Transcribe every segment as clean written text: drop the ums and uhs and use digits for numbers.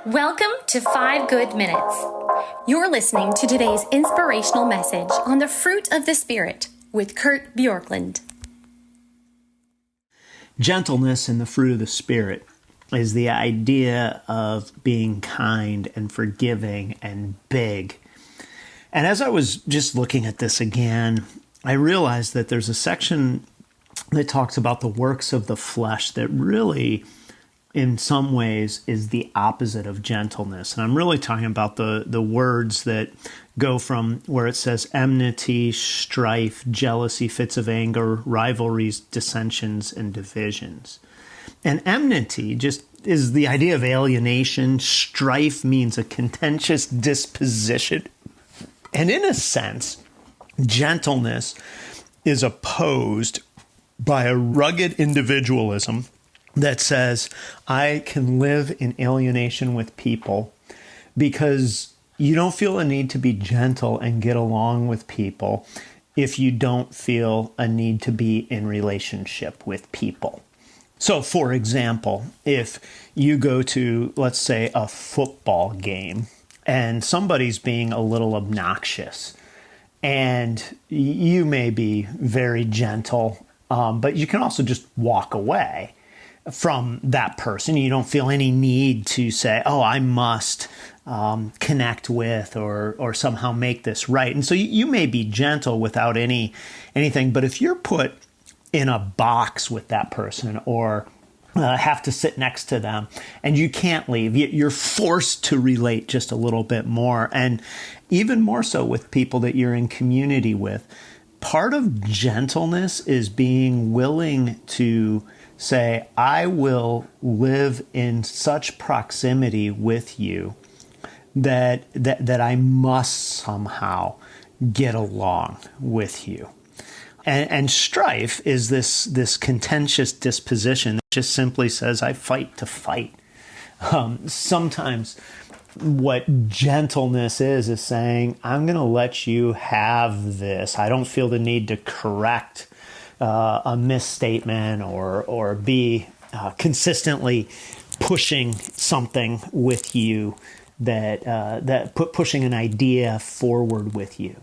Welcome to 5 Good Minutes. You're listening to today's inspirational message on the fruit of the Spirit with Kurt Bjorklund. Gentleness and the fruit of the Spirit is the idea of being kind and forgiving and big. And as I was just looking at this again, I realized that there's a section that talks about the works of the flesh that really, in some ways, is the opposite of gentleness. And I'm really talking about the words that go from where it says enmity, strife, jealousy, fits of anger, rivalries, dissensions, and divisions. And enmity just is the idea of alienation. Strife means a contentious disposition. And in a sense, gentleness is opposed by a rugged individualism that says, I can live in alienation with people because you don't feel a need to be gentle and get along with people if you don't feel a need to be in relationship with people. So, for example, if you go to, let's say, a football game and somebody's being a little obnoxious, and you may be very gentle, but you can also just walk away from that person. You don't feel any need to say, oh, I must connect with or somehow make this right. And so you may be gentle without anything, but if you're put in a box with that person or have to sit next to them and you can't leave, you're forced to relate just a little bit more. And even more so with people that you're in community with. Part of gentleness is being willing to say, I will live in such proximity with you that I must somehow get along with you. And strife is this contentious disposition that just simply says, I fight to fight. Sometimes what gentleness is saying, I'm going to let you have this. I don't feel the need to correct a misstatement or be consistently pushing something with you pushing an idea forward with you.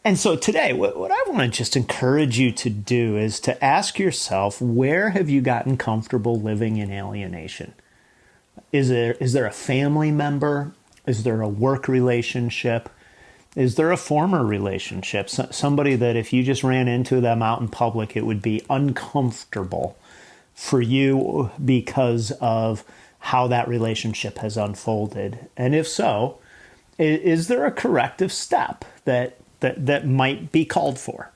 And so today, what I want to just encourage you to do is to ask yourself, where have you gotten comfortable living in alienation? Is there a family member? Is there a work relationship? Is there a former relationship? Somebody that if you just ran into them out in public, it would be uncomfortable for you because of how that relationship has unfolded? And if so, is there a corrective step that might be called for?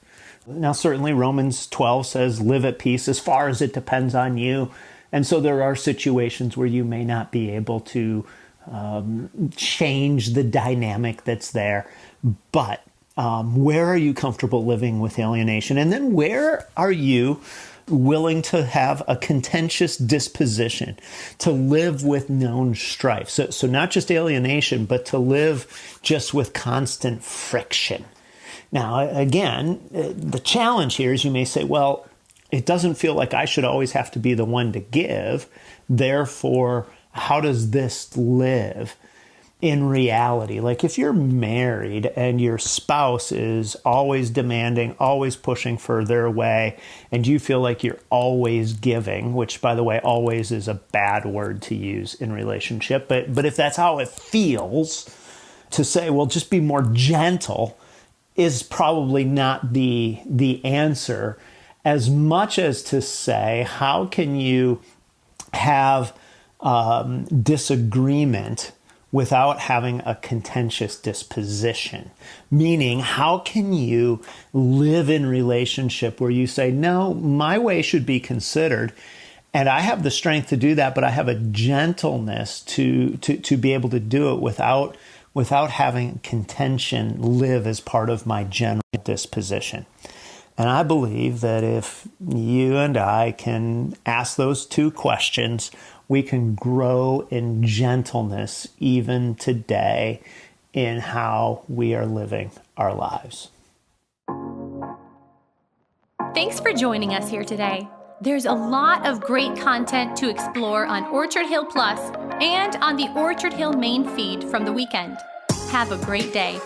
Now, certainly Romans 12 says, live at peace as far as it depends on you. And so there are situations where you may not be able to change the dynamic that's there. But where are you comfortable living with alienation? And then where are you willing to have a contentious disposition, to live with known strife? So not just alienation, but to live just with constant friction. Now, again, the challenge here is you may say, well, it doesn't feel like I should always have to be the one to give. Therefore, how does this live in reality? Like if you're married and your spouse is always demanding, always pushing for their way, and you feel like you're always giving, which, by the way, always is a bad word to use in relationship. But if that's how it feels, to say, well, just be more gentle is probably not the answer, as much as to say, how can you have disagreement without having a contentious disposition? Meaning, how can you live in relationship where you say, no, my way should be considered, and I have the strength to do that, but I have a gentleness to be able to do it without having contention live as part of my general disposition. And I believe that if you and I can ask those two questions, we can grow in gentleness even today in how we are living our lives. Thanks for joining us here today. There's a lot of great content to explore on Orchard Hill Plus and on the Orchard Hill main feed from the weekend. Have a great day.